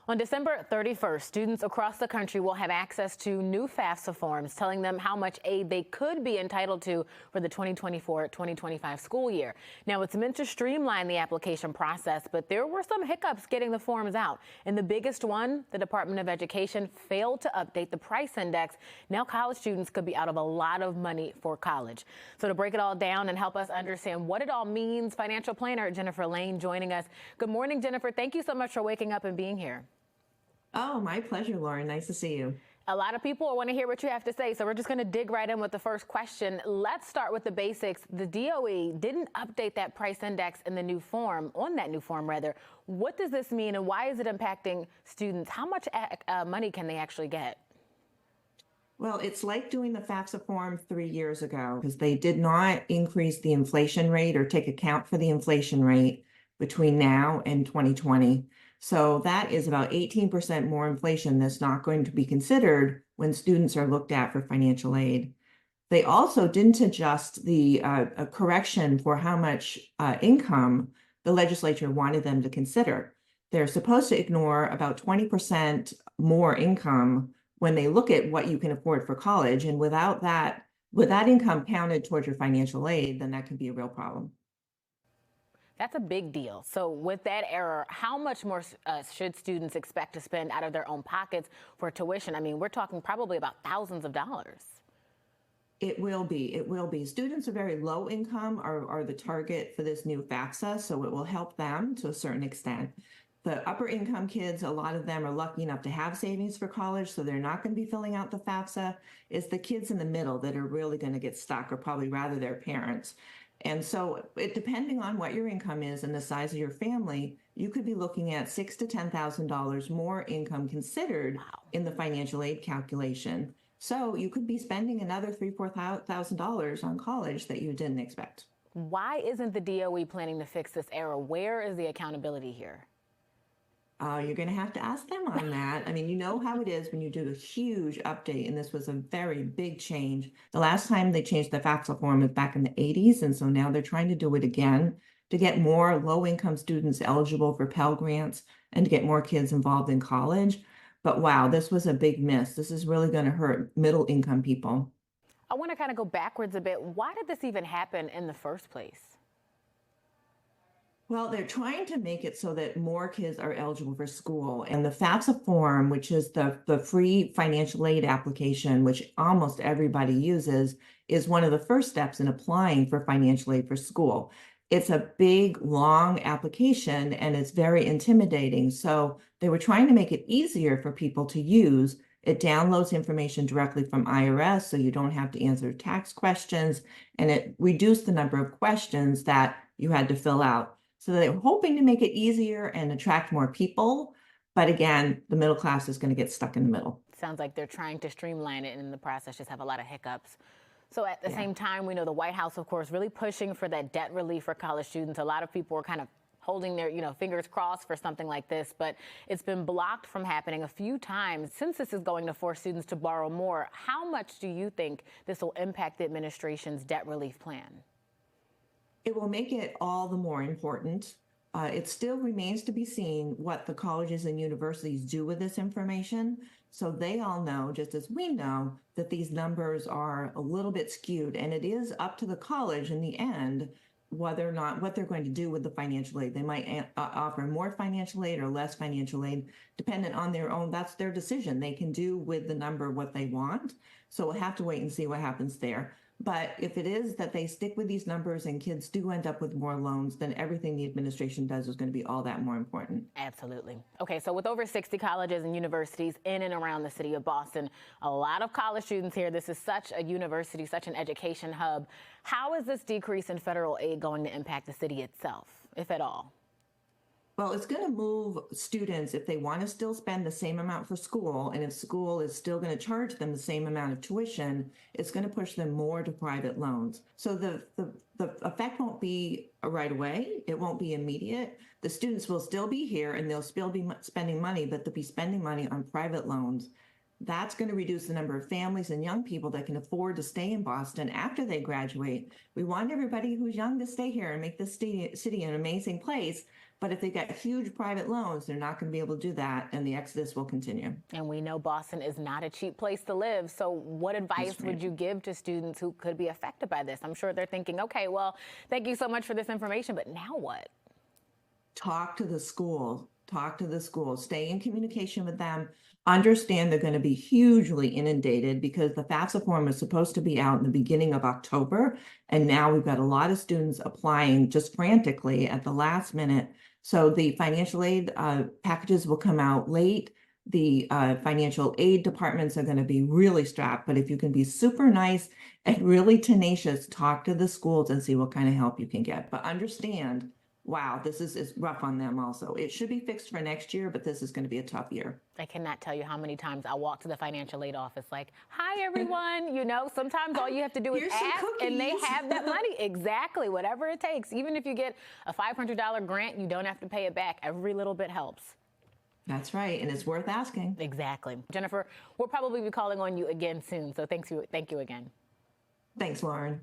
On December 31st, students across the country will have access to new FAFSA forms telling them how much aid they could be entitled to for the 2024-2025 school year. Now, it's meant to streamline the application process, but there were some hiccups getting the forms out. And the biggest one, the Department of Education failed to update the price index. Now college students could be out of a lot of money for college. So to break it all down and help us understand what it all means, financial planner Jennifer Lane joining us. Good morning, Jennifer. Thank you so much for waking up and being here. Oh, my pleasure, Lauren. Nice to see you. A lot of people want to hear what you have to say, so we're just going to dig right in with the first question. Let's start with the basics. The DOE didn't update that price index in the new form, on that new form rather. What does this mean and why is it impacting students? How much money can they actually get? Well, it's like doing the FAFSA form 3 years ago because they did not increase the inflation rate or take account for the inflation rate between now and 2020. So that is about 18% more inflation that's not going to be considered when students are looked at for financial aid. They also didn't adjust the correction for how much income the legislature wanted them to consider. They're supposed to ignore about 20% more income when they look at what you can afford for college. And without that, with that income counted towards your financial aid, then that can be a real problem. That's a big deal. So with that error, how much more should students expect to spend out of their own pockets for tuition? I mean, we're talking probably about thousands of dollars. It will be. It will be. Students are very low income are the target for this new FAFSA, so it will help them to a certain extent. The upper income kids, a lot of them are lucky enough to have savings for college, so they're not going to be filling out the FAFSA. It's the kids in the middle that are really going to get stuck, or probably rather their parents. And so depending on what your income is and the size of your family, you could be looking at $6,000 to $10,000 more income considered in the financial aid calculation. So you could be spending another $3,000, $4,000 on college that you didn't expect. Why isn't the DOE planning to fix this error? Where is the accountability here? You're going to have to ask them on that. I mean, you know how it is when you do a huge update, and this was a very big change. The last time they changed the FAFSA form was back in the 80s, and so now they're trying to do it again to get more low-income students eligible for Pell Grants and to get more kids involved in college. But wow, this was a big miss. This is really going to hurt middle-income people. I want to kind of go backwards a bit. Why did this even happen in the first place? Well, they're trying to make it so that more kids are eligible for school. And the FAFSA form, which is the free financial aid application, which almost everybody uses, is one of the first steps in applying for financial aid for school. It's a big, long application, and it's very intimidating. So they were trying to make it easier for people to use. It downloads information directly from IRS, so you don't have to answer tax questions, and it reduced the number of questions that you had to fill out. So they were hoping to make it easier and attract more people. But again, the middle class is going to get stuck in the middle. Sounds like they're trying to streamline it and in the process just have a lot of hiccups. So at the same time, we know the White House, of course, really pushing for that debt relief for college students. A lot of people are kind of holding their, fingers crossed for something like this, but it's been blocked from happening a few times. Since this is going to force students to borrow more, how much do you think this will impact the administration's debt relief plan? It will make it all the more important. It still remains to be seen what the colleges and universities do with this information. So they all know, just as we know, that these numbers are a little bit skewed, and it is up to the college in the end whether or not what they're going to do with the financial aid. They might offer more financial aid or less financial aid, dependent on their own. That's their decision. They can do with the number what they want. So we'll have to wait and see what happens there. But if it is that they stick with these numbers and kids do end up with more loans, then everything the administration does is going to be all that more important. Absolutely. Okay, so with over 60 colleges and universities in and around the city of Boston, a lot of college students here. This is such a university, such an education hub. How is this decrease in federal aid going to impact the city itself, if at all? Well, it's going to move students if they want to still spend the same amount for school, and if school is still going to charge them the same amount of tuition, it's going to push them more to private loans. So the effect won't be right away. It won't be immediate. The students will still be here and they'll still be spending money, but they'll be spending money on private loans. That's going to reduce the number of families and young people that can afford to stay in Boston after they graduate. We want everybody who's young to stay here and make this city an amazing place. But if they got huge private loans, they're not going to be able to do that, and the exodus will continue. And we know Boston is not a cheap place to live. So what advice That's right. would you give to students who could be affected by this? I'm sure they're thinking, okay, well, thank you so much for this information, but now what? Talk to the school. Talk to the school. Stay in communication with them. Understand they're going to be hugely inundated because the FAFSA form was supposed to be out in the beginning of October. And now we've got a lot of students applying just frantically at the last minute. So the financial aid packages will come out late. The financial aid departments are going to be really strapped. But if you can be super nice and really tenacious, talk to the schools and see what kind of help you can get. But understand, wow, this is rough on them also. It should be fixed for next year, but this is going to be a tough year. I cannot tell you how many times I walk to the financial aid office like, hi, everyone. Sometimes all you have to do is Here's some ask and they cookies. have that money. Exactly, whatever it takes. Even if you get a $500 grant, you don't have to pay it back. Every little bit helps. That's right, and it's worth asking. Exactly. Jennifer, we'll probably be calling on you again soon, so thank you again. Thanks, Lauren.